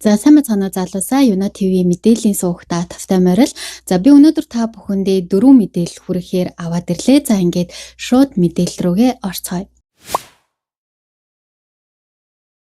За сайн мэцгаана залуусаа Юна ТV мэдээллийн суугтаа тавтай морил. За би өнөөдөр та бүхэндээ 4 мэдээлэл хүрэхээр аваад ирлээ. За ингээд шууд мэдээлэл рүүгээ орцгоё.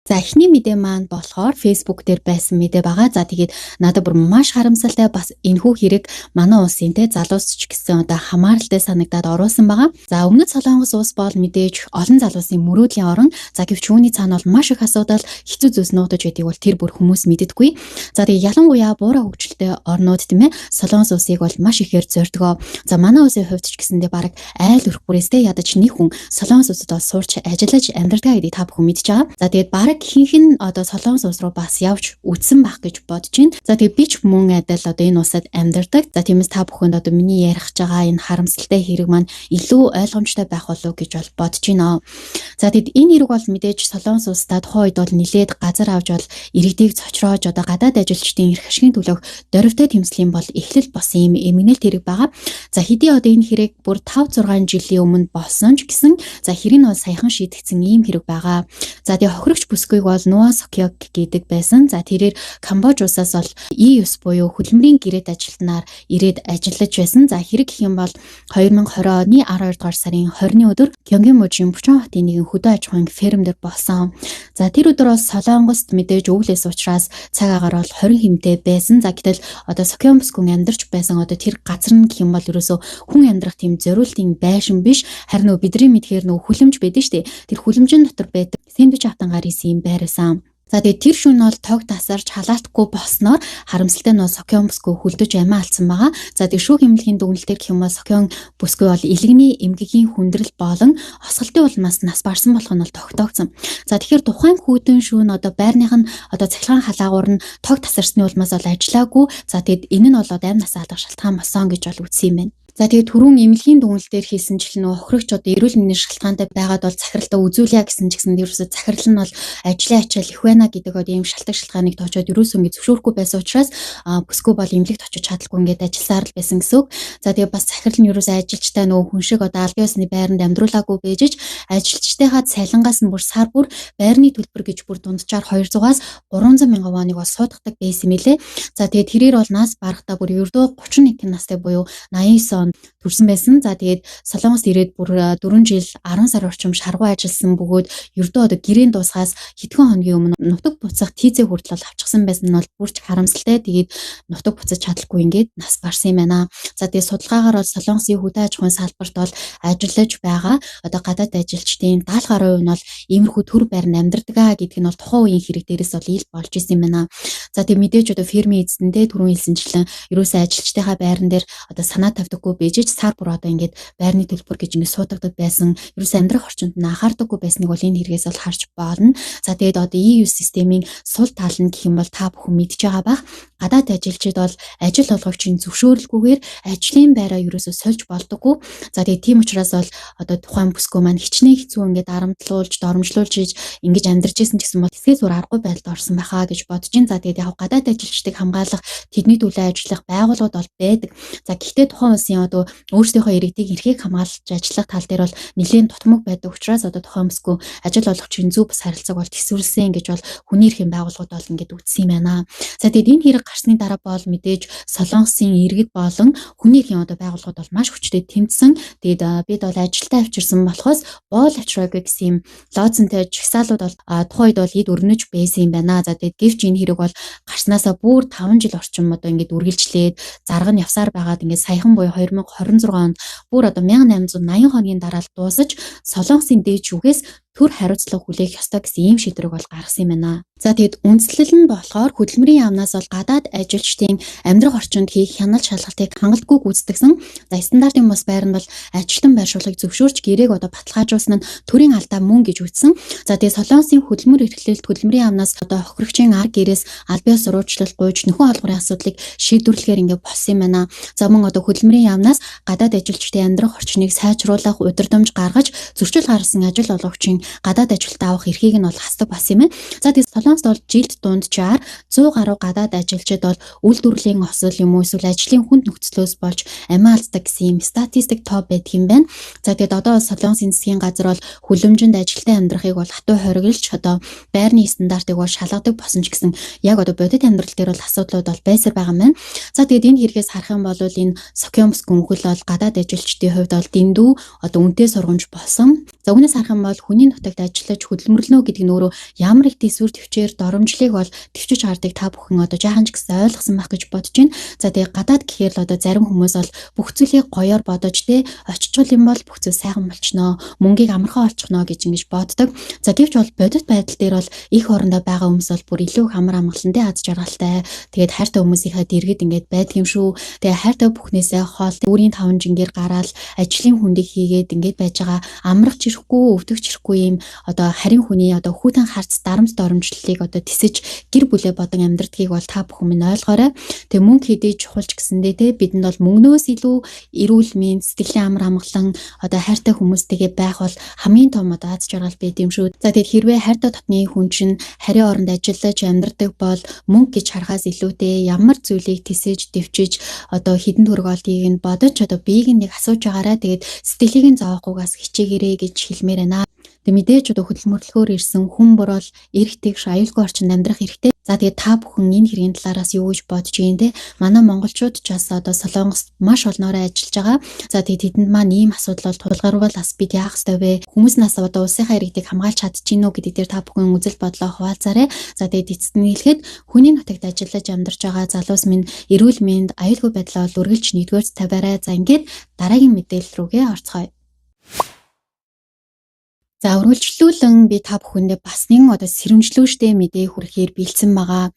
За эхний мэдээ маань болохоор Facebook дээр байсан мэдээ байгаа. За тэгээд надад бүр маш харамсалтай бас энэхүү хэрэг манай улсын залуусч гэсэн одоо хамааралтай санагдаад оруулсан байгаа. За өмнөд Солонгос улс бол мэдээж олон залуусын мөрөөдлийн орон. За гэвч үүний цаана бол маш их асуудал хэцүү зүйлс нуудаж байдгийг бол тэр бүр хүмүүс мэддэггүй. За тэгээд ялангуяа буураа хөгжилтэй орнууд тийм ээ Солонгос улсыг бол маш ихээр зордгоо. За манай улсын хувьд ч гэсэндээ баг айл өрх бүрээстэй ядаж нэг хүн Солонгос улсад бол суурч ажиллаж амьдардаг гэдгийг та бүхэн мэдж байгаа. За тэгээд баг хинхэн одоо Солонгос улс руу бас явж үтсэн байх гэж бодож байна. За тэгээ би ч мөн адил одоо энэ улсад амьдардаг. За тиймээс та бүхэнд одоо миний ярих байгаа энэ харамсалтай хэрэг маань илүү ойлгомжтой байх болов гэж бол бодож байна. За тэгэд энэ хэрэг бол мэдээж Солонгос улстай тухайн үед бол нилээд газар авч бол иргэдийг цочроож одоо гадаад ажилчдын эрх ашигын төлөөх дөрвтэй тэмцлийн бол эхлэл болсон юм эмгэнэлт хэрэг байгаа. За хэдий одоо энэ хэрэг бүр 5-6 жилийн өмнө болсон ч гэсэн за хэрэг нь бол саяхан шийдэгдсэн ийм хэрэг байгаа. За тэгээ хохирогч бүсгүйг бол Нуа Сокёг гэдэг байсан. За тэрээр Камбож улсаас бол EUS буюу хөдөлмөрийн гэрээт ажилтнаар ирээд ажиллаж байсан. За хэрэг гэх юм бол 2020 оны 12 дугаар сарын 20-ны өдөр Гёнгийн мужийн Бучон хотын нэгэн хөдөө аж ахуйн ферм дээр болсон. За тэр өдөр бол Солонгост мэдээж өвлөөс учраас цаг агаар бол 20 хэмтэй байсан. За гэтэл одоо Сокён бүсгүн амьдарч байсан одоо тэр газар нь гэх юм бол ерөөсөө хүн амьдрах тийм зориултын байшин биш. Харин нөө бидний мэдхээр нөө хүлэмж байдаг шүү дээ. Тэр хүлэмжийн дотор байдаг сэндвич автан гарисын байрасан. За тэгээд тэр шөнө бол тог тасарч халаалтгүй болсноор харамсалтай нь Сокён бүсгүй хөлдөж амиа алдсан байгаа. За тэгээд шүүх эмнэлгийн дүгнэлтээр гэх юм бол Сокён бүсгүй бол илгэний эмгэгийн хүндрэл болон осголтын улмаас нас барсан болох нь бол тогтоогдсон. За тэгэхээр тухайн хүйтэн шүүн одоо байрных нь одоо цахилгаан халаагуур нь тог тасарсны улмаас бол ажиллаагүй. За тэгээд энэ нь бол амь нас алдах шалтгаан болсон гэж бол үзсэн юм байна. За тэгээд түрүүн эмнэлгийн дүгнэлтээр хийсэнчлэн нөө хохирогч одоо эрүүл мэндийн шалтгаантай байгаад бол захиралтаа үзүүлье гэсэн ч гэсэн ерөөсө захирал нь бол ажлын ачаал их байна гэдэг одоо ийм шалтгаан шалтгааныг тоочоод ерөөсөө ингэ зөвшөөрөхгүй байсан учраас бүсгүй бол эмнэлэгт очиж чадалгүй ингээд ажилласаар л байсан гэсэн үг. За тэгээд бас захирал нь ерөөсөө ажилчтай нөө хүн шиг одоо албан ёсны байранд амьдруулаагүй бэжж ажилчтайгаа цалингаас нь бүр сар бүр байрны төлбөр гэж бүр дунджаар 200-аас 300 мянган воныг бол сууддаг байсан мэлээ. За тэгээд тэрээр бол нас барахтаа бүр ердөө 31 настай буюу 89 төрсэн байсан. За тэгээд Солонгост ирээд бүр 4 жил 10 сар орчим шаргуу ажилласан бөгөөд ердөө одоо гэрээний дуусгаас хэдхэн хоногийн өмнө нутаг буцах тийзээ хүртэл авчихсан байсан нь бол бүрч харамсалтай. Тэгээд нутаг буцаж чадалгүй ингээд нас барсан юм байна. За тэгээд судалгаагаар бол Солонгосын хөдөө аж ахуйн салбарт бол ажиллаж байгаа одоо гадаад ажилчдын 70% нь бол иймэрхүү төр байранд амьдардаг гэдг нь бол тухайн үеийн хэрэг дээрээс бол ил болж исэн юм байна. За тэгээд мэдээж одоо фермийн эзэндээ түрүүн хэлсэнчлэн ерөөсөө ажилчдынхаа байран дээр одоо санаа тавьдаггүй бэжэж сар бүр одоо ингээд байрны төлбөр гэж ингээд суудагдаг байсан. Ерөөсөө амьдрах орчинд нь анхаардаггүй байсныг бол энэ хэрэгээс бол харж болно. За тэгээд одоо EU системийн сул тал нь гэх юм бол та бүхэн мэдж байгаа бах. Гадаад ажилчид бол ажил олгогчийн зөвшөөрлгүйгээр ажлын байраа ерөөсөө сольж болдоггүй. За тэгээд тийм учраас бол одоо тухайн бүсгүй маань хичнээн хэцүү ингээд дарамтлуулж, доромжлуулж ингэж амьдарч исэн гэсэн бол тэсгээс зур аргагүй байдалд орсон байхаа гэж бодож байна. За тэгээд яг гадаад ажилчдыг хамгаалах, тэдний төлөө ажиллах байгууллагууд бол байдаг. За гэхдээ тухайн улсын одоо өөрсдийнхөө иргэдийг эрхийг хамгаалж ажиллах тал дээр бол нэлээд тутамг байдаг учраас одоо тухайн бүсгүй ажил олгогчийн зөв бас харилцааг бол төсвөрлсөн гэж бол хүний эрхийн байгууллагууд бол ингээд үздсэн юм байна. За тэгээд энэ хэрэг гарсны дараа бол мэдээж Солонгосын иргэд болон хүний эрхийн одоо байгууллагууд бол маш хүчтэй тэмцсэн. Тэгээд бид бол ажилдаа авчирсан болохоос боол авчираагүй гэсэн юм лоцонтой жагсаалууд бол тухайн үед бол эд өрнөж байсан юм байна. За тэгээд гэвч энэ хэрэг бол гарснаасаа бүр 5 жил орчим одоо ингээд үргэлжлээд зарга нь явсаар байгаад ингээд саяхан буюу 2026 онд бүр одоо 1880 хоногийн дараа л дуусаж Солонгосын дээд шүүхээс төр хариуцлага хүлээх ёстой гэсэн ийм шийдвэрийг бол гаргасан юм байна. За тэгэд үндслэл нь болохоор хөдөлмөрийн яамнаас бол гадаад ажилчдын амьдрах орчинд хийх хяналт шалгалтыг хангалтгүй гүйцэтгэсэн. За стандартын бус байр нь бол ажилтан байршуулгыг зөвшөөрч гэрээг одоо баталгаажуулсан нь төрийн алдаа мөн гэж үзсэн. За тэгээд Солонгосын хөдөлмөр эрхлэлт хөдөлмөрийн яамнаас одоо хохирогчийн ар гэрээс албан ёс сурвалжлал гуйж нөхөн олгорын асуудлыг шийдвэрлэхээр ингээд болсон юм байна. За мөн одоо хөдөлмөрийн яамнаас гадаад ажилчдын амьдрах орчныг сайжруулах удирдамж гаргаж зөрчил гаргасан ажил олгогчийн гадаад ажилд авах эрхийг нь бол хасдаг бас юм байна. За тэгээд Солонгост бол жилд дунджаар 100 гаруй гадаад ажилчид бол үйлдвэрлэлийн осол юм уу эсвэл ажлын хүнд нөхцлөөс болж амиа алддаг гэсэн юм статистик тоо байдаг юм байна. За тэгээд одоо Солонгосын засгийн газар бол хүлэмжинд ажилтан амьдрахыг бол хатуу хориглож одоо байрны стандартыг бол шалгадаг босон ч гэсэн яг одоо бодит амьдрал дээр бол асуудлууд бол байсаар байгаа юм байна. За тэгээд энэ хэрэгээс харах юм бол энэ Сокёмс гүнхэл бол гадаад ажилчдын хувьд бол дэндүү одоо үнэтэй сургамж болсон. За үүнээс харах юм бол хүний нутагт ажиллаж хөдөлмөрлөнө гэдэг нь өөрөө ямар их төсвөр төвчээр доромжлыг бол төвчж хардыг та бүхэн одоо жаахан ч гэсэн ойлгосон байх гэж бодож байна. За тэгээ гадаад гэхээр л одоо зарим хүмүүс бол бүх зүйлийг гоёор бодож очичвол юм бол бүх зүйл сайхан болчихноо, мөнгийг амархан олчихноо гэж ингэж боддог. За гэвч бол бодит байдал дээр бол их орондоо байгаа хүмүүс бол бүр илүү амар амгалантай аз жаргалтай. Тэгээд хайртай хүмүүсийнхээ дэргэд ингээд байдаг юм шүү. Тэгээ хайртай бүхнээсээ хоол өөрийн таван жингээр гараад ажлын хүндийг хийгээд ингээд байж байгаа амрах чирэхгүй, өвдөх чирэхгүй юм одоо харин хүний одоо хүүтэн харц дарамт доромжлолыг одоо тисэж гэр бүлээ бодон амьдрдгийг бол та бүхэн минь ойлгоорой. Тэгээ мөнгө хэдий чухалч гэсэндээ бидэнд бол мөнгнөөс илүү эрүүл мэнд, сэтгэлийн амар амгалан одоо хайртай хүмүүстэйгээ байх бол хамгийн том одоо аз жаргал байд юм шүү. За тэгээд хэрвээ хайртай дотны хүн чинь харийн оронд ажиллаж амьдрдаг бол мөнгө гэж харахаас илүүтэй ямар зүйлийг тисэж дэвчиж одоо хідэн төгрөг олдгийг нь бодож одоо биеийг нэг асууж байгаараа тэгээд сэтгэлийг нь зовоохгүйгээс хичээгээрэй гэж хэлмээр байна. Тэг мэдээж одоо хөдөлмөрлөхөөр ирсэн хүн бүр бол эрэгтэйгш аюулгүй орчинд амьдрах хэрэгтэй. За тэгээд та бүхэн энэ хэргийн талаараас юу гэж бодож байна те? Манай монголчууд ч бас одоо Солонгост маш олноороо ажиллаж байгаа. За тэгээд тэдэнд маань ийм асуудал бол тулгарвал бас бид яах ёстой вэ? Хүмүүс нас одоо улсынхаа иргэдийг хамгаалж чадчихэв үү гэдэг дээр та бүхэн үзэл бодлоо хуваалцаарай. За тэгээд эцэст нь хэлэхэд хүний нутагт ажиллаж амьдарч байгаа залуус минь эрүүл мэнд аюулгүй байдлаа бол үргэлж нэгдүгээр тавиарай. За ингээд дараагийн мэдээлэл рүүгээ орцгоё. За үргэлжлүүлэн би та бүхэндээ бас нэгэн одоо сэрэмжлүүлжтэй мэдээ хүрэхээр бэлдсэн байгаа.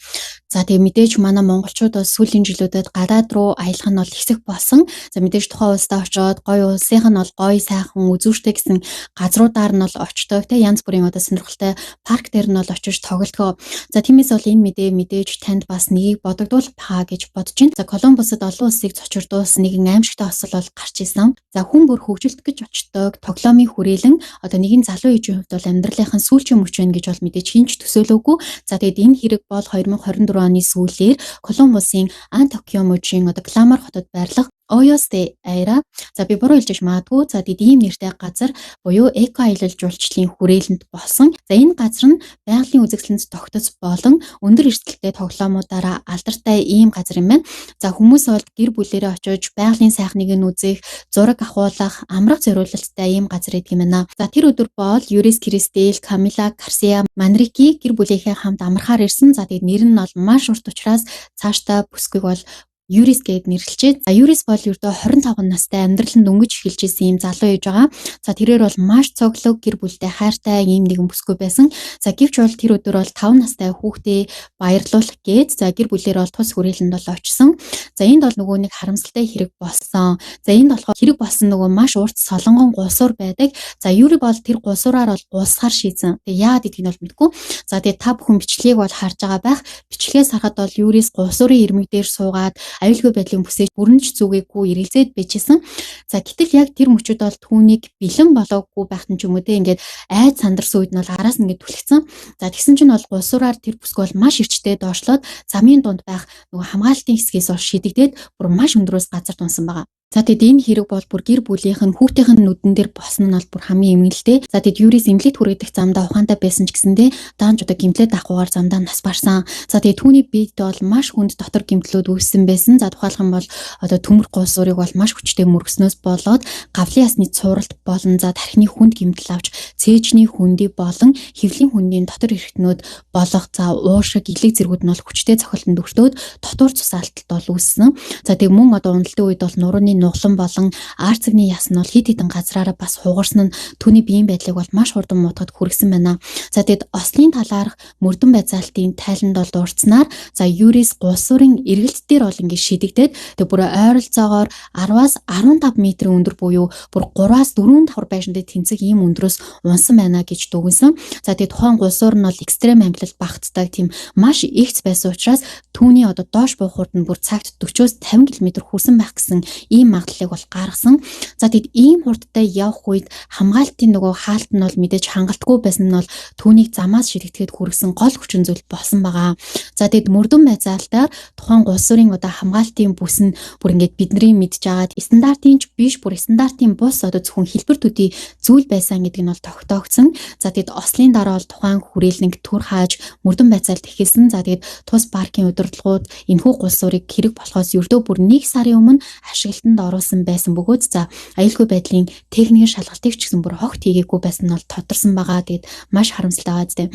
За тэгээ мэдээж манай монголчууд бас сүүлийн жилүүдэд гадаад руу аялах нь бол хэсэг болсон. За мэдээж тухайн улсдаа очиод гоё улсынх нь бол гоё сайхан үзүүртэй гэсэн газруудаар нь бол очдог. Тэ янз бүрийн одоо сонирхолтой парк дээр нь бол очиж тоглодгоо. За тиймээс бол энэ мэдээ мэдээж танд бас нэгийг бодогдуулах хаа гэж бодож байна. За Колумбусад олон улсыг цочирдуулсан нэгэн аимшигтай осол бол гарч исэн. За хүн бүр хөгжилт гэж очдог тоглоомын хүрээлэн одоо нэгэн залуу ээжийн хувьд бол амьдралынхаа сүүлчийн мөч байна гэж бол мэдээж хинч төсөөлөөгүй. За тэгээд энэ хэрэг бол 2024 оны сүүлээр Колумбусын Антокио мужийн одоо Гламар хотод байрлах Ойосте Айра. За би буруу хэлж магадгүй. За тэгээд ийм нэртэй газар буюу эко аялал жуулчлалын хүрээлэнд болсон. За энэ газар нь байгалийн үзэсгэлэнт тогтоц болон өндөр эрсдэлтэй тоглоомуудаараа алдартай ийм газар юм байна. За хүмүүс бол гэр бүлээрээ очиж байгалийн сайхныг нь үзэх, зураг авахуулах, амрах зориулалттай ийм газар гэдэг юм байна. За тэр өдөр бол Юрис Кристел, Камила Гарсиа Манрики гэр бүлийнхээ хамт амрахаар ирсэн. За тэгээд нэр нь бол маш урт учраас цаашдаа бүсгүйг бол Юрис гэд нэрлэлчээ. За Юрис бол ердөө 25 настай амьдралд өнгөж эхэлж исэн юм залуу ээж байгаа. За тэрээр бол маш цоглог гэр бүлтэй хайртай ийм нэгэн бүсгүй байсан. За гэвч бол тэр өдөр бол 5 настай хүүхдээ баярлуулах гээд за гэр бүлээр бол тус хүрээлэнд бол очсон. За энд бол нөгөө нэг харамсалтай хэрэг болсон. За энд болохоор хэрэг болсон нөгөө маш урт солонгон гусуур байдаг. За Юри бол тэр гусуураар бол гусахаар шийдсэн. Тэгээ яагаад гэдгийг нь бол мэдэхгүй. За тэгээ та бүхэн бичлэгийг бол харж байгаа байх. Бичлэгээс харахад бол Юрис гусуурын ирмэг дээр суугаад аюулгүй байдлын бүсэж бүрэнж зүгээгүй эргэлзээд байжсэн. За гэтэл яг тэр мөчөд бол түүнийг бэлэн болоогүй байхтан ч юм уу те ингээд айд сандарсан үед нь бол араас нь ингээд түлхсэн. За тэгсэн чинь бол гусураар тэр бүсг бол маш өвчтэй доошлоод замын дунд байх нөгөө хамгаалтын хэсгээс бол шидэгдээд бүр маш өндрөөс газар тунсан байгаа. За тэгэд энэ хэрэг бол бүр гэр бүлийнх нь хүүхдийн нүдэн дээр босон нь бол бүр хамгийн эмгэлтэй. За тэгэд Юрис эмнэлэгт хүрэгдэх замдаа ухаантай байсан ч гэсэндээ даанч одоо гимтлээд авахгүйгээр замдаа нас барсан. За тэгэд түүний биед бол маш хүнд дотор гимтлүүд үүссэн байсан. За тухайлх юм бол одоо төмөр гусурыг бол маш хүчтэй мөргснөөс болоод гавлын ясны цууралт болон за тархины хүнд гимтэл авч цээжний хүндий болон хэвлийн хүндийн дотор эрхтнүүд болох за уушиг илэг зэргүүд нь бол хүчтэй цохилтонд өртөөд дотор цус алдалт бол үүссэн. За тэг мөн одоо уналтын үед бол нурууны нуглан болон арцэгний яс нь бол хид хідэн газраараа бас хугарсан нь түүний биеийн байдлыг бол маш хурдан муутгад хүргэсэн байна. За тэгэд ослын талаарх мөрдөн байцаалтын тайланд бол дурдсанаар за Юрис гусурын эргэлт дээр бол ингэ шидэгдээд тэг бүр ойролцоогоор 10-аас 15 метрийн өндөр буюу бүр 3-аас 4 давхар байшинтай тэнцэг ийм өндрөөс унсан байна гэж дүгнсэн. За тэгээд тухайн гулсуур нь бол экстрем ангилалд багтдаг тийм маш ихц байсан учраас түүний одоо доош буухурд нь бүр цагт 40-50 км хүрсэн байх гэсэн ийм магадлалыг бол гаргасан. За тэгэд ийм хурдтай явах үед хамгаалтын нөгөө хаалт нь бол мэдээж хангалтгүй байсан нь бол түүнийг замаас ширэгдэхэд хүргэсэн гол хүчин зүйл болсон байгаа. За тэгэд мөрдөн байцаалтаар тухайн гулсуурын одоо хамгаалтын бүс нь бүр ингээд бидний мэдж агаад стандартын ч биш бүр стандартын бус одоо зөвхөн хэлбэр төдий зүйл байсан гэдэг нь бол тогтоогдсон. За тэгэд ослын дараа бол тухайн хүрээлэнг түр хааж мөрдөн байцаалт эхэлсэн. За тэгэд тус паркийн удирдлагууд энэхүү гулсуурыг хэрэг болохоос ердөө бүр 1 сарын өмнө ашиглалтанд оруулсан байсан бөгөөд за аюулгүй байдлын техникийн шалгалтыг ч гэсэн бүр огт хийгээгүй байсан нь бол тодорсон байгаа. Тэгэд маш харамсалтай байгаа зү.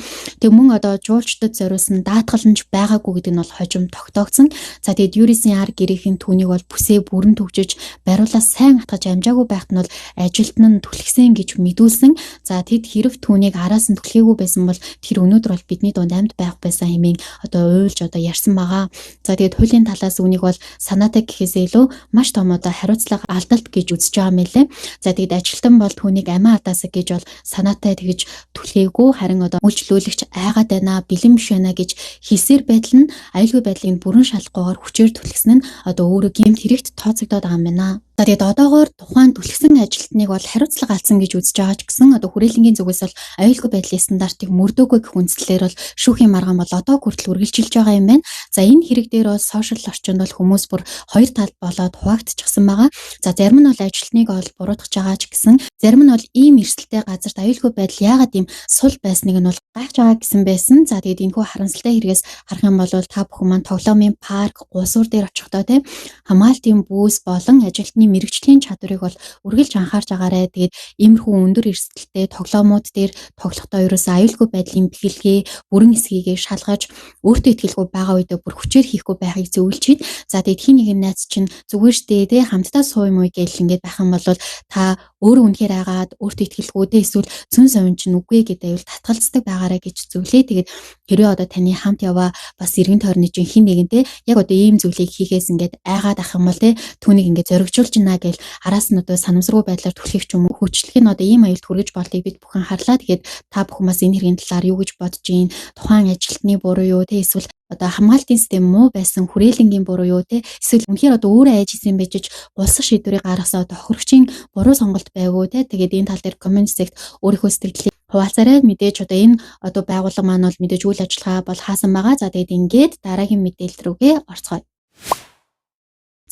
Тэг мөн одоо жуулчдад зориулсан даатгаланч байгаагүй гэдэг нь бол хожим тогтоогдсон. За тэгэд юрисын ар гэрээхэн түүнийг бол бүсээ бүрэн төвжиж бариулаас сайн атгаж амжаагүй байхад нь бол ажилтан нь түлхсэн гэж мэдүүлсэн. За тэгэд хэрэг түүнийг араас нь түлхээгүй байсан бол тэр өнөөдөр бол бидний дунд амьд байх байсан хэмээн одоо уйлж одоо ярьсан байгаа. За тэгэд хуулийн талаас үнийг бол санаатай гэхээсээ илүү маш том одоо хариуцлага алдалт гэж үзэж байгаа мэлээ. За тэгэд ажилтан бол түүнийг амиа алдаасаа гэж бол санаатай тэгж түлхээгүй харин одоо үйлчлүүлэгч айгаад байна, бэлэн биш байна гэж хэлсээр байтал нь аюулгүй байдлыг бүрэн шалахгүйгээр хүчээр түлхсэн нь одоо өөрөө гэмт хэрэгт тооцогдоод байгаа юм байна. За тэгэд одоогоор тухайн түлхсэн ажилтныг бол хариуцлага алдсан гэж үзэж байгаа ч гэсэн одоо хүрээлэнгийн зүгээс бол аюулгүй байдлын стандартыг мөрдөөгүй гэх үндслээр бол шүүхийн маргаан бол одоо хүртэл үргэлжилж байгаа юм байна. За энэ хэрэг дээр бол сошиал орчинд бол хүмүүс бүр хоёр талд болоод хуваагдчихсан байгаа. За зарим нь бол ажилтныг бол буруутгаж байгаа ч гэсэн зарим нь бол ийм эрсдэлтэй газарт аюулгүй байдал яагаад ийм сул байсныг нь бол гайхаж байгаа гэсэн байсан. За тэгэд энэхүү харамсалтай хэрэгээс харах юм бол та бүхэн маань тоглоомын парк, гулсуур дээр очихдоо тийм хамгаалтын бүүс болон ажилтны мэрэгчлийн чадварыг бол үргэлж анхаарч агаарай. Тэгээд иймэрхүү өндөр эрсдэлтэй тоглоомууд дээр тоглохдоо ерөөсөө аюулгүй байдлын бэлгээ бүрэн эсхийгээ шалгаж өөртөө итгэлгүй байгаа үедээ бүр хүчээр хийхгүй байхыг зөвлөж байна. За тэгээд хин нэгэн найз чинь зүгээр штэ те хамтдаа сууй муу гэл ингээд байх юм бол та өөрөө үнэхээр агаад өөртөө итгэлгүй те эсвэл цүн совин чинь үгүй гэдэг аюул татгалздаг байгаарай гэж зөвлөе. Тэгээд хэрвээ одоо таны хамт яваа бас эргэн тойрны чинь хин нэгэн те яг одоо ийм зүйлийг хийхээс ингээд айгаад ах юм бол те түүнийг ингээд зоригжуулж байна гэл араас нь одоо санамсаргүй байдлаар түлхэх ч юм уу хүчлэх нь одоо ийм аюулд хүргэж болтыг бид бүхэн харлаа. Тэгээд та бүхэн бас энэ хэргийн талаар юу гэж бодож байна? Тухайн ажилтны буруу юу те эсвэл одоо хамгаалтын систем муу байсан хүрээлэнгийн буруу юу те эсвэл үнэхээр одоо өөрөө айж исэн байж гулсах шийдвэрийг гаргасан одоо хохирогчийн буруу сонголт байвуу те тэгээд энэ тал дээр коммент сект өөрийнхөө сэтгэлийг хуваалцаарай. Мэдээж одоо энэ одоо байгууллага маань бол мэдээж үйл ажиллагаа бол хаасан байгаа. За тэгээд ингээд дараагийн мэдээлэл рүүгээ орцгоё.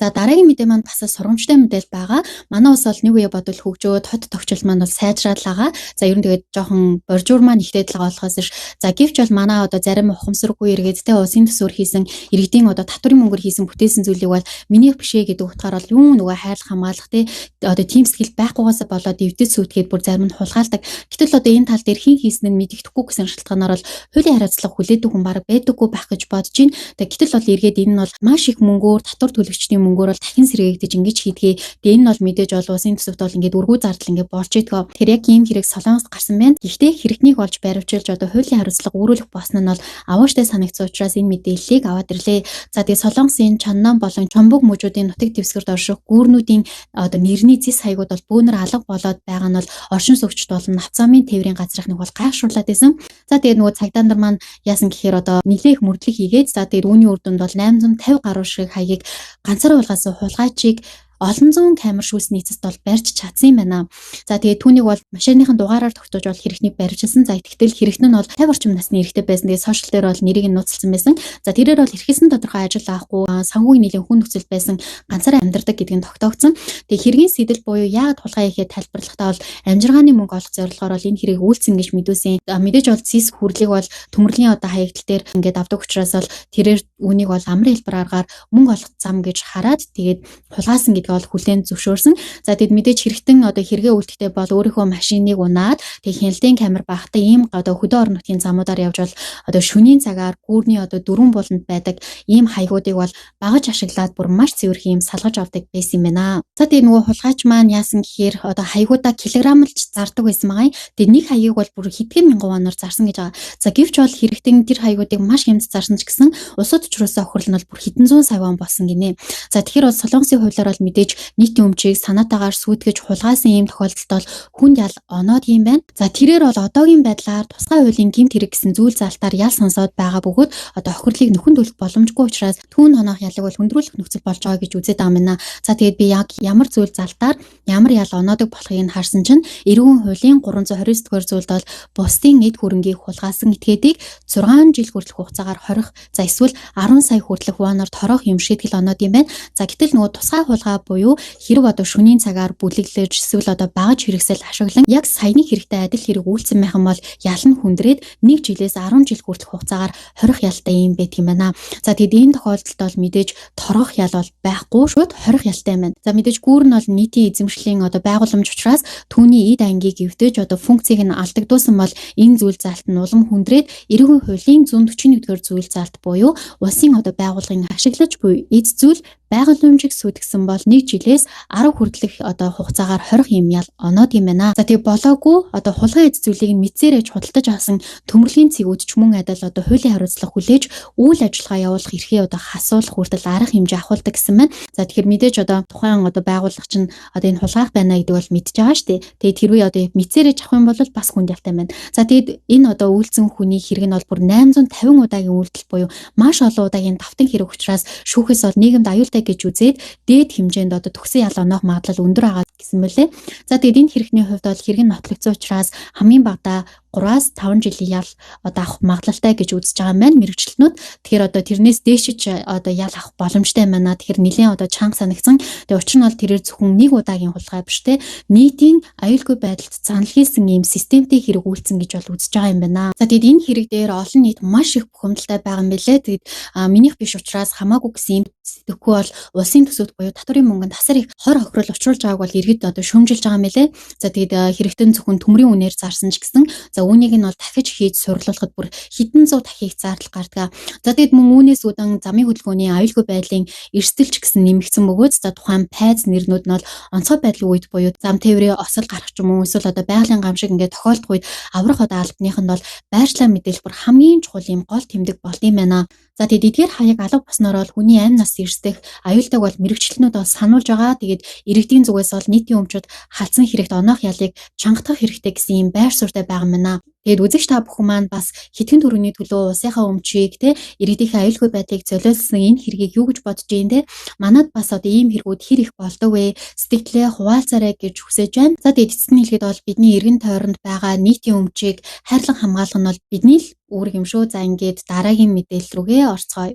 За дараагийн мэдээ маань бас сургамжтай мэдээлэл байгаа. Манай ус бол нэг үе бодвол хөгжөөд хот тогтчол маань бол сайжраад байгаа. За ер нь тэгээд жоохон боржуур маань ихтэй байгаа болохоос ш. За гэвч бол манай одоо зарим ухамсаргүй эргээд те усын төсөөр хийсэн иргэдийн одоо татварын мөнгөөр хийсэн бүтээсэн зүйлийг бол миний бишээ гэдэг утгаар бол юу нөгөө хайрлах хамгаалах те одоо тийм сэтгэл байхгүйгаас болоод эвдэд сүйтгэхэд бүр зарим нь хулгайлдаг. Гэтэл одоо энэ тал дээр хин хийсэн нь мэддэхгүй гэсэн шалтгаанаар бол хуулийн хариуцлага хүлээдэг хүн баг байдаггүй байх гэж бодож байна. Гэтэл бол эргээд энэ нь бол маш их мөнгөөр татвар төлөгчдийн мөнгөөр бол дахин сэргээгдэж ингэж хийдгээ. Тэгээ энэ нь бол мэдээж бол усын төсөвт бол ингээд үргүү зардал ингээд болж идэгөө. Тэр яг ийм хэрэг Солонгост гарсан байна. Гэхдээ хэрэгтнийг олж баривчилж одоо хуулийн хариуцлага өөрөлдөх болсон нь бол авууштай санагдсан учраас энэ мэдээллийг аваад ирлээ. За тэгээ Солонгосын Чаннан болон Чомбук мужуудын нутаг дэвсгэрт орших гүүрнүүдийн одоо нэрний зис хаягууд бол бөөнөр алга болоод байгаа нь бол оршин суугчд болон навцаамын тээврийн газрынхныг бол гайхшруулад байсан. За тэгээ нөгөө цагдаа нар маань яасан гэхээр одоо нэлээх мөрдлөг хийгээд за тэгээ үүний үр дүнд бол 850 гаруй шиг хаягийг ганцаараа улгасан хулгайчийг олон зуун камер шүүс нийцэст бол барьж чадсан юм байна. За тэгээд түүнийг бол машиныхын дугаараар тогтоож бол хэрэгнийг барьжсэн. За тэгтэл хэрэгтэн нь бол 50 орчим насны эрэгтэй байсан. Тэгээд сошиал дээр бол нэрийг нь нууцлсан байсан. За тэрээр бол эрхэсэн тодорхой ажил авахгүй санхүүгийн нийлийн хүн нөхцөл байсан ганцаараа амьдардаг гэдгийг тогтоогдсон. Тэгээд хэргийн сэтэл буюу яагаад хулгай хийхэд тайлбарлахдаа бол амжиргааны мөнгө олох зорилгоор бол энэ хэрэг үйлцэн гэж мэдүүлсэн. Мэдээж бол зис хүрлийг бол төмөрлийн одоо хаягдал дээр ингээд авдаг учраас бол тэрээр үүнийг бол амрын хэлбэр аргаар мөнгө олох зам гэж хараад тэгээд хулгаасан гэдэг бол хүлээн зөвшөөрсөн. За тэгэд мэдээж хэрэгтэн одоо хэрэгээ үлдэхдээ бол өөрийнхөө машиныг унаад тэг хяналтын камер багтаа ийм одоо хөдөө орон нутгийн замуудаар явж бол одоо шөнийн цагаар гүүрний одоо дөрвөн буланд байдаг ийм хаягуудыг бол багаж ашиглаад бүр маш цэвэрх ийм салгаж авдаг байсан юм байна. За тэгээ нөгөө хулгайч маань яасан гэхээр одоо хаягуудаа килограмлж зардаг байсан байгаа юм. Тэг нэг хаягийг бол бүр хэдхэн мянган воноор зарсан гэж байгаа. За гэвч бол хэрэгтэн тэр хаягуудыг маш хямд зарсан ч гэсэн улсад учруулсан охирол нь бол бүр хэдэн зуун сая вон болсон гинэ. За тэгэхээр бол Солонгосын хуулиар бол мэдээж нийтийн өмчийг санаатаагаар сүйтгэж хулгайсан ийм тохиолдолд бол хүнд ял оноод юм байна. За тэрээр бол одоогийн байдлаар тусгай хуулийн гэмт хэрэг гэсэн зүйл залтаар ял сонсоод байгаа бөгөөд одоо охирлыг нөхөн төлөх боломжгүй учраас түүн хоноох ялыг бол хүндрүүлэх нөхцөл болж байгаа гэж үзээд байгаа юм байна. За тэгээд би яг ямар зүйл залтаар ямар ял оноодог болохыг нь харсан чинь эрүүн хуулийн 329 дугаар зүйлд бол бусдын эд хөрөнгийг хулгайсан этгээдийг 6 жил хүртэлх хугацаагаар хорих, за эсвэл 10 сая хүртэлх воноор торох юм шийтгэл оноод юм байна. За гэтэл нөгөө тусгай хулгай буюу хэрэг одоо шөнийн цагаар бүлэглэж эсвэл одоо багаж хэрэгсэл ашиглан яг саяны хэрэгтэй адил хэрэг үйлцсэн байх юм бол ял нь хүндрээд 1 жилээс 10 жил хүртэлх хугацаагаар хорих ялтай юм байдаг юм байна. За тэгэд энэ тохиолдолд бол мэдээж торох ял бол байхгүй шууд хорих ялтай юм байна. За мэдээж гүүр нь бол нийтийн эзэмшлийн одоо байгууламж учраас түүний эд ангийг эвдэж одоо функцийг нь алдагдуулсан бол энэ зүйл залт нь улам хүндрээд эрүүгийн хуулийн 141-р зүйл залт буюу улсын одоо байгууллагын ашиглаж буй эд зүйл байгууламжийг сүйтгэсэн бол 1 жилээс 10 хүртэлх одоо хугацаагаар хорих юм ял оноод юм байна. За тэг болоогүй одоо хулгай эд зүйлийг мэдсээрэж худалдаж авсан төмөрлийн цэгүүд ч мөн адил одоо хуулийн хариуцлага хүлээж үйл ажиллагаа явуулах эрхээ одоо хасуулах хүртэл арга хэмжээ авахулдаг гэсэн байна. За тэгэхээр мэдээж одоо тухайн одоо байгууллага чинь одоо энэ хулгайх байна гэдэг бол мэдж байгаа шүү дээ. Тэгээд тэрвээ одоо мэдсээрэж авах юм бол бас хүнд ялтай байна. За тэгээд энэ одоо үйлцэн хүний хэрэг нь бол бүр 850 удаагийн үйлдэл буюу маш олон удаагийн давтан хэрэг учраас шүүхээс бол нийгэмд аюултай гэж үзээд дээд хэмжээнд одоо төгсөн ял оноох магадлал өндөр байгаа гэсэн мөлий. За тэгээд энэ хэрэгний хувьд бол хэрэг нь нотлогдсон учраас хамгийн багадаа 3-5 жилийн ял одоо авах магадлалтай гэж үзэж байгаа юм байна мэрэгчлэнүүд. Тэгэхээр одоо тэрнээс дээшиж одоо ял авах боломжтой юм байна. Тэгэхээр нэлээд одоо чанга санагцсан. Тэгээ учир нь бол тэрээр зөвхөн нэг удаагийн хулгай биш те нийтийн аюулгүй байдалд занал хийсэн ийм системтэй хэрэг үйлцэн гэж бол үзэж байгаа юм байна. За тэгэд энэ хэрэг дээр олон нийт маш их бухимдалтай байгаа юм билээ. Тэгэд минийх биш учраас хамаагүй гэсэн юм сэтгэхгүй бол улсын төсөвт буюу татврын мөнгөнд тасар их хор хохирол учруулж байгааг бол иргэд одоо шүүмжилж байгаа юм билээ. За тэгэд хэрэгтэн зөвхөн төмрийн үнээр зарсан ч гэсэн за үүнийг нь бол дахиж хийж сурлуулахад бүр хэдэн зуун дахин их зардал гардаг. За тэгэд мөн үүнээс үүдэн замын хөдөлгөөний аюулгүй байдлын эрсдэлч гэсэн нэмэгдсэн бөгөөд за тухайн пайз нэрнүүд нь бол онцгой байдлын үед буюу зам тээврийн осол гарах ч юм уу эсвэл одоо байгалийн гам шиг ингээд тохиолдох үед аврах одоо албаных нь бол байршлаа мэдээлэл бүр хамгийн чухал юм гол тэмдэг болд юм байна. За тэгэд эдгээр хаяг алга босноор бол хүний амь нас эрсдэх аюултайг бол мэрэгчлэнүүд бол сануулж байгаа. Тэгээд иргэдийн зүгээс бол нийтийн өмчөд халдсан хэрэгт оноох ялыг чангатгах хэрэгтэй гэсэн юм байр суурьтай байгаа юм байна. Тэгэд үзэгч та бүхэн маань бас хэдхэн төгрөгийн төлөө улсынхаа өмчийг те иргэдийн аюулгүй байдлыг золиослсон энэ хэргийг юу гэж бодож юм те манад бас одоо ийм хэрэгүүд хэр их болдог вэ сэтгэлээ хуваалцаарай гэж хүсэж байна. За тэгэд эцэст нь хэлэхэд бол бидний эргэн тойронд байгаа нийтийн өмчийг хайрлан хамгаалах нь бол бидний л үүрэг юм шүү. За ингээд дараагийн мэдээлэл рүүгээ орцгоё.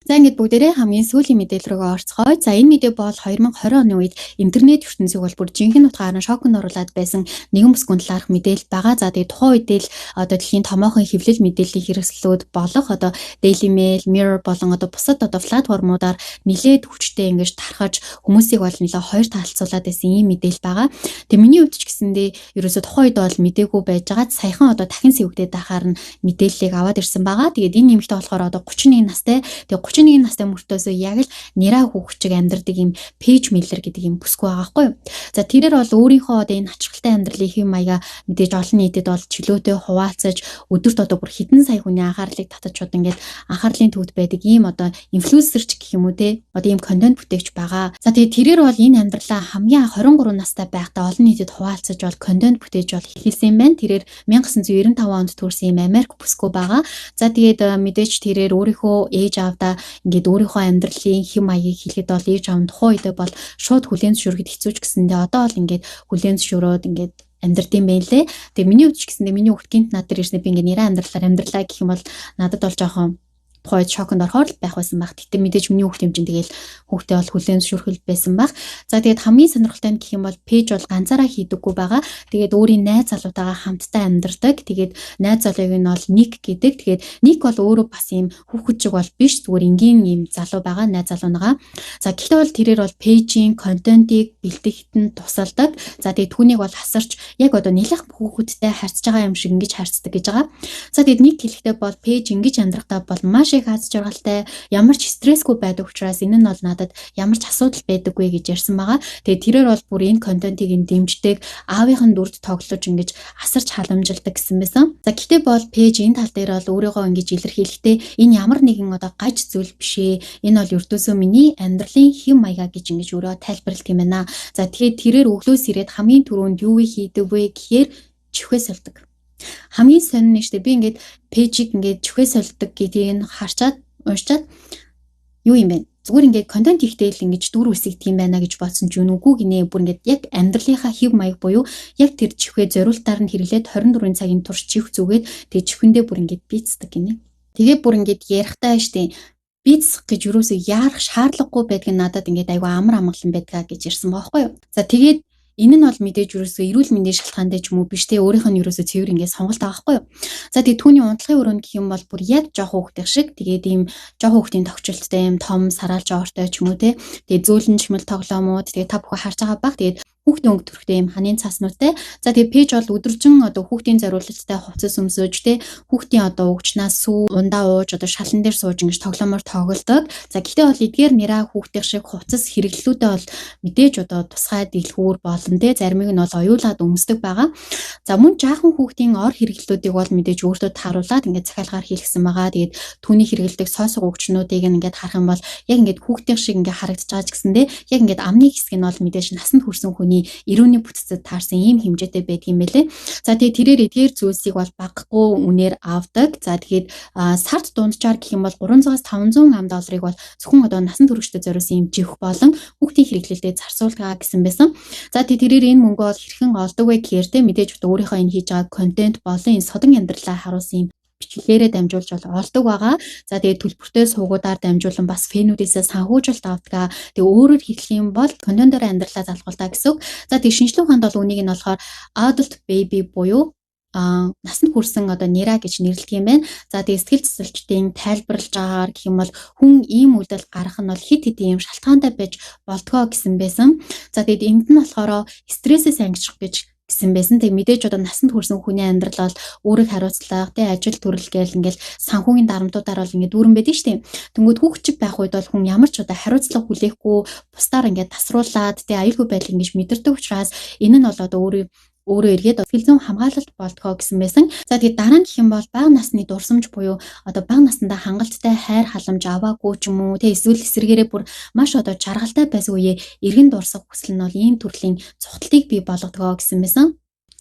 За ингээд бүгдээрээ хамгийн сүүлийн мэдээлэл рүүгээ орцгоё. За энэ мэдээ бол 2020 оны үед интернет ертөнцийг бол бүр жинхэнэ утгаараа шоконд оруулаад байсан нэгэн бүсгүйн талаарх мэдээлэл байгаа. За тэгээд тухайн үед л одоо дэлхийн томоохон хэвлэл мэдээллийн хэрэгслүүд болох одоо Daily Mail, Mirror болон одоо бусад одоо платформудаар нэлээд хүчтэй ингэж тархаж хүмүүсийг бол нэлээд хоёр талцуулаад байсан ийм мэдээлэл байгаа. Тэгээ миний хувьд ч гэсэндээ ерөөсө тухайн үед бол мдээгүй байж байгаа. Саяхан одоо дахин сэвэгдээд байхаар нь мэдээллийг аваад ирсэн байгаа. Тэгээд энэ нэмэлтээ болохоор одоо 31 настай. Тэгээ 31 настай мөртөөсөө яг л нэраа хүүхчиг амьдардаг юм пэйж миллер гэдэг юм бүсгүй байгаа байхгүй юу. За тэрээр бол өөрийнхөө одоо энэ ачаалттай амьдралын хэм маяга мэдээж олон нийтэд бол чөлөөтэй хуваалцаж өдөрт одоо бүр хэдэн сая хүний анхаарлыг татаж чад ингээд анхаарлын төвд байдаг ийм одоо инфлюенсерч гэх юм уу те одоо ийм контент бүтээгч байгаа. За тэгээд тэрээр бол энэ амьдралаа хамгийн 23 настай байхдаа олон нийтэд хуваалцаж бол контент бүтээж бол эхэлсэн юм байна. Тэрээр 1995 онд төрсэн юм Америк бүсгүй байгаа. За тэгээд мэдээж тэрээр өөрийнхөө ээж аавда ингээд өөрийнхөө амьдралын хэм маягийг хэлэхэд бол ээж аав тухайн үед бол шууд хүлээн зөвшөөрөхөд хэцүүч гэсэндээ одоо бол ингээд хүлээн зөвшөөрөөд ингээд амьдртын байна лээ. Тэгээ миний хувьд ч гэсэндээ миний хүүхдийн над дээр ирснээр би ингээд нэрээ амьдралаа гэх юм бол надад бол жоохон тухайд шоконд орохоор л байх байсан баг. Тэгтээ мэдээж миний хүүхд юм чинь тэгэл хүүхдээ бол хүлээн зөвшөөрөхөл байсан баг. За тэгээд хамгийн сонирхолтой нь гэх юм бол пэйж бол ганцаараа хийдэггүй байгаа. Тэгээд өөрийн найз залуутайгаа хамтдаа амьдардаг. Тэгээд найз залууг нь бол Ник гэдэг. Тэгээд Ник бол өөрөө бас ийм хүүхэд шиг бол биш зүгээр энгийн ийм залуу байгаа найз залуунагаа. За гэхдээ бол тэрээр бол пэйжийн контентыг бэлтгэхэд нь тусалдаг. За тэгээд түүнийг бол хасарч яг одоо нэлээд хүүхэдтэй харьцаж байгаа юм шиг ингэж харьцдаг гэж байгаа. За тэгээд Ник хэлэхдээ бол пэйж ингэж амьдрахтаа бол маш их аз жаргалтай, ямар ч стрессгүй байдаг учраас энэ нь бол надад ямар ч асуудал байдаггүй гэж ярьсан байгаа. Тэгээд тэрээр бол бүр энэ контентыг дэмждэг, аавынхын дүрд тоглож ингэж асарч халамжилдаг гэсэн байсан. За гэхдээ бол пэйж энэ тал дээр бол өөрийгөө ингэж илэрхийлэхдээ энэ ямар нэгэн одоо гаж зүйл биш ээ. Энэ бол ердөөсөө миний амьдралын хэм маяга гэж ингэж өөрөө тайлбарлалт юм байна. За тэгээд тэрээр өглөөс ирээд хамгийн түрүүнд юу хийдэг вэ гэхээр чихээ сольдог. Хамгийн сонин нь штэ би ингээд пэйжийг ингээд чихээ сольдог гэдгийг харчаад уншчаад юу юм бэ? Зүгээр ингээд контент хийхдээ л ингэж дүр үсэгдэх юм байна гэж бодсон ч үгүй гинэ. Бүр ингээд яг амьдралынхаа хэв маяг буюу яг тэр чихээ зориултаар нь хэрэглээд 24 цагийн турш чих зүгээд тэг чихэндээ бүр ингээд бийцдэг гинэ. Тэгээ бүр ингээд ярихтаа штэ бийцэх гэж юусоо яарах шаардлагагүй байдг нь надад ингээд айгүй амар амгалан байдгаа гэж ярьсан байхгүй юу. За тэгээд энэ нь бол мэдээж юусоо эрүүл мэндийн шалтгаантай ч юм уу биш те өөрийнх нь юусоо цэвэр ингээд сонголт байгаа байхгүй юу. За тэгээд түүний унтлагын өрөөнд гэх юм бол бүр яг жоох хүүхдийн шиг тэгээд ийм жоох хүүхдийн товчлолттой ийм том сараалж оортой ч юм уу те тэгээд зөөлөн чимэл тоглоомууд тэгээд та бүхэн харж байгаа бах тэгээд хүүхдийн өнгө төрхтэй юм ханийн цаснуутай. За тэгээ пэйж бол өдөржин одоо хүүхдийн зориулалттай хувцас өмсөж тэ хүүхдийн одоо угчнаас сүү ундаа ууж одоо шалан дээр сууж ингэж тоглоомоор тоглодог. За гэхдээ бол эдгээр нэраа хүүхдийн шиг хувцас хэрэглэлүүдээ бол мэдээж одоо тусгай дэлгүүр болон тэ заримыг нь бол оюулаад өмсдөг байгаа. За мөн жаахан хүүхдийн ор хэрэглэлүүдийг бол мэдээж өөртөө тааруулаад ингэж захиалгаар хийлгсэн байгаа. Тэгээд түүний хэрэглэдэг соосго угчнуудыг ингээд харах юм бол яг ингээд хүүхдийн шиг ингээд харагдаж байгаа ч гэсэндээ яг ингээд амны хэсэг нь бол мэдээж насанд хүрсэн хүний эрүүний бүтцэд таарсан ийм хэмжээтэй байдаг юм байлээ. За тэгээд тэрээр эдгээр зүйлсийг бол багахгүй үнээр авдаг. За тэгээд сард дунджаар гэх юм бол 300-аас 500 ам долларыг бол зөвхөн одоо насан туршид зориулсан юм жих болон хүүхдийн хэрэглэлтэд зарцуулгаа гэсэн байсан. За тэгээд тэрээр энэ мөнгө бол хэрхэн олдог вэ гэхээр тэ мэдээж одоо өөрийнхөө энэ хийж байгаа контент болон энэ содон амьдралаа харуулсан юм бичлэгээрээ дамжуулж бол олдог байгаа. За тэгээд төлбөртэй суугуудаар дамжуулан бас фэнүүдээсээ санхүүжилт авдаг. Тэгээд өөрөөр хэлэх юм бол контентоор амьдралаа залгуулдаг гэсэн үг. За тэгээд шинжлэх ухаанд бол үнийг нь болохоор adult baby буюу насанд хүрсэн одоо нера гэж нэрлэдэг юм байна. За тэгээд сэтгэл засалчдын тайлбарлаж байгаагаар гэх юм бол хүн ийм үйлдэл гарах нь бол хит хэдийн юм шалтгаантай байж болдгоо гэсэн байсан. За тэгээд энд нь болохоор стрессээс ангижих гэж гэсэн байсан. Тэг мэдээж одоо насанд хүрсэн хүний амьдрал бол өөрийг хариуцлага, тэ ажил төрөл гээл ингээл санхүүгийн дарамтуудаар бол ингээд дүүрэн байдаг шүү дээ. Тэнгүүд хүүхчиг байх үед бол хүн ямар ч одоо хариуцлага хүлээхгүй бусдаар ингээд тасруулаад тэ аюулгүй байдал ингэж мэдэрдэг учраас энэ нь бол одоо өөрөө эргээд сэтгэл зүйн хамгаалалт болтгоо гэсэн байсан. За тэгээд дараа нь гэх юм бол бага насны дурсамж буюу одоо бага наснда хангалттай хайр халамж аваагүй ч юм уу тэ эсвэл эсвэргээрээ бүр маш одоо жаргалтай байсан үеэ эргэн дурсах хүсэл нь бол ийм төрлийн цогтолтыг бий болгодгоо гэсэн байсан.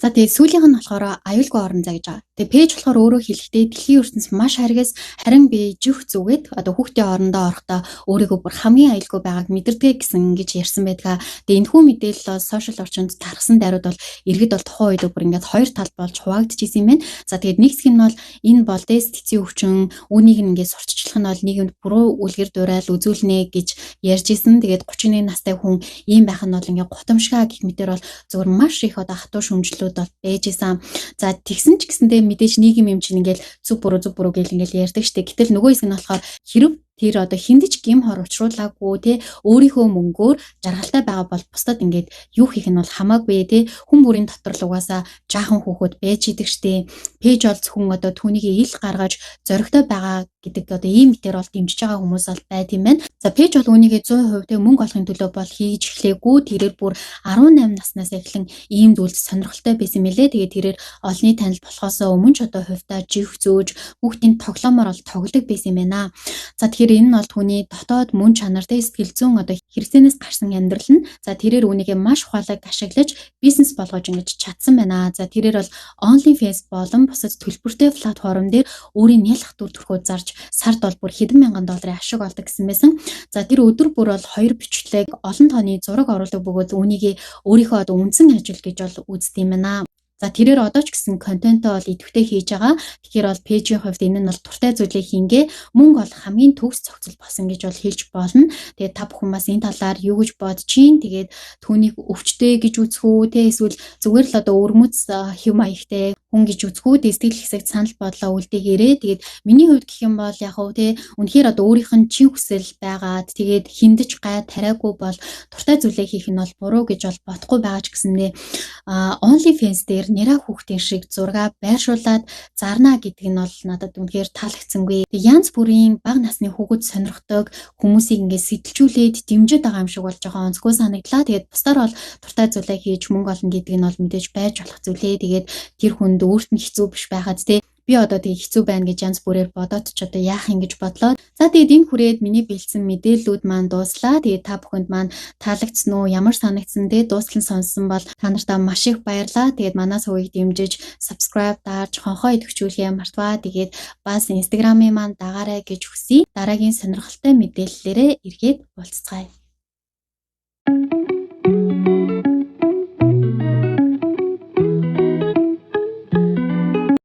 За тэгээд сүүлийнх нь болохоор аюулгүй орон зай гэж байгаа. Тэгээд пэйж болохоор өөрөө хэлэхдээ дэлхийн ертөнц маш харин би жих зүгээд одоо хүүхдийн орондоо орохдоо өөрийгөө бүр хамгийн аюулгүй байгааг мэдэрдэг гэсэн гэж ярьсан байдаг. Тэгээд энэхүү мэдээлэл бол сошиал орчинд тархсан даруйд бол иргэд бол тухайн үед бүр ингээд хоёр талд болж хуваагдчихсэн юм байна. За тэгээд нэг хэсэг нь бол энэ бол дэстицийн өвчин үүнийг ингээд сурталчлах нь бол нийгэмд буруу үлгэр дуурайл үзүүлнэ гэж ярьж исэн. Тэгээд 31 настай хүн ийм байх нь бол ингээд гутамшгаа гэх мэтэр бол зөвхөн маш их одоо хатуу шүмжлүүд бол байж исэн. За тэгсэн ч гэсэндээ мэдээж нийгэм юм чинь ингээл зүг буруу гэл ингээл ярьдаг штеп. Гэтэл нөгөө хэсэг нь болохоор хэрэг тэр одоо хиндэж гим хор учруулаагүй те өөрийнхөө мөнгөөр жаргалтай байгаа бол бусдад ингээд юу хийх нь бол хамаагүй те хүн бүрийн дотор л угаасаа жаахан хүүхэд байж идэг штеп. Пэйж бол зөвхөн одоо түүнийг ил гаргаж зоригтой байгаа гэдэг одоо ийм мэтэр бол дэмжиж байгаа хүмүүс бол байт юм байна. За пэйж бол үүнийг 100% те мөнгө олохын төлөө бол хийж эхлэегүй. Тэрээр бүр 18 наснаас эхлэн ийм зүйлд сонирхолтой байсан мэлээ. Тэгээд тэрээр олонний танил болохоос өмнө ч одоо хувьдаа жих зөөж хүүхдийн тоглоомоор бол тоглодог байсан юм байна. За тэгэхээр энэ нь бол түүний дотоод мөн чанартай сэтгэл зүйн одоо хэрэгцээнээс гарсан амьдрал нь. За тэрээр үүнийг маш ухаалаг ашиглаж бизнес болгож ингэж чадсан байна. За тэрээр бол OnlyFans болон бусад төлбөртэй платформ дээр өөрийн нялх дүр төрхөө зарж сард бол бүр хэдэн мянган долларын ашиг олдог гэсэн байсан. За тэр өдөр бүр бол 2 бичлэг олон тооны зураг оруулаг бөгөөд үүнийг өөрийнхөө одоо үндсэн ажил гэж бол үздэг юм байна. За тэрээр одоо ч гэсэн контентоо бол идэвхтэй хийж байгаа. Тэгэхээр бол пэйжийн хувьд энэ нь бол туртай зүйлийг хийнгээ мөнгө бол хамгийн төгс зохицол болсон гэж бол хэлж болно. Тэгээд та бүхэн бас энэ талаар юу гэж бодож чинь тэгээд түүнийг өвчтэй гэж үзэх үү те эсвэл зүгээр л одоо өрмөц хэв маягтай хүн гэж үзэх үү сэтгэл хэсэгт санал бодлоо үлдээгээрээ. Тэгээд миний хувьд гэх юм бол яг хөө те үнэхээр одоо өөрийнх нь чин хүсэл байгаад тэгээд хиндэж гай тариагүй бол туртай зүйлээ хийх нь бол буруу гэж бол бодохгүй байгаа ч гэсэндээ OnlyFans дээр дээр нэраа хүүхдийн шиг зураг байршуулад зарна гэдэг нь бол надад үнэхээр таалагдсангүй. Янз бүрийн бага насны хүүхэд сонирхдог хүмүүсийг ингээд сэтэлжүүлээд дэмжиж байгаа юм шиг бол жоохон онцгой санагдлаа. Тэгээд бусдаар бол дуртай зүйлээ хийж мөнгө олно гэдэг нь бол мэдээж байж болох зүйлээ. Тэгээд тэр хүнд өөрт нь хэцүү биш байхад тий би одоо тэг хэцүү байна гэж янз бүрээр бодоод ч одоо яах юм гэж бодлоо. За тэгээд энэ хүрээд миний бэлдсэн мэдээллүүд маань дууслаа. Тэгээд та бүхэнд маань таалагдсан уу? Ямар санагдсан те дуустал сонссон бол та нартаа маш их баярлалаа. Тэгээд манай сувгийг дэмжиж subscribe дарж хонхоо идэвхжүүлэхээ мартваа. Тэгээд бас Instagram-ийн маань дагаарай гэж хүсье. Дараагийн сонирхолтой мэдээллээрээ эргээд уулзцгаая.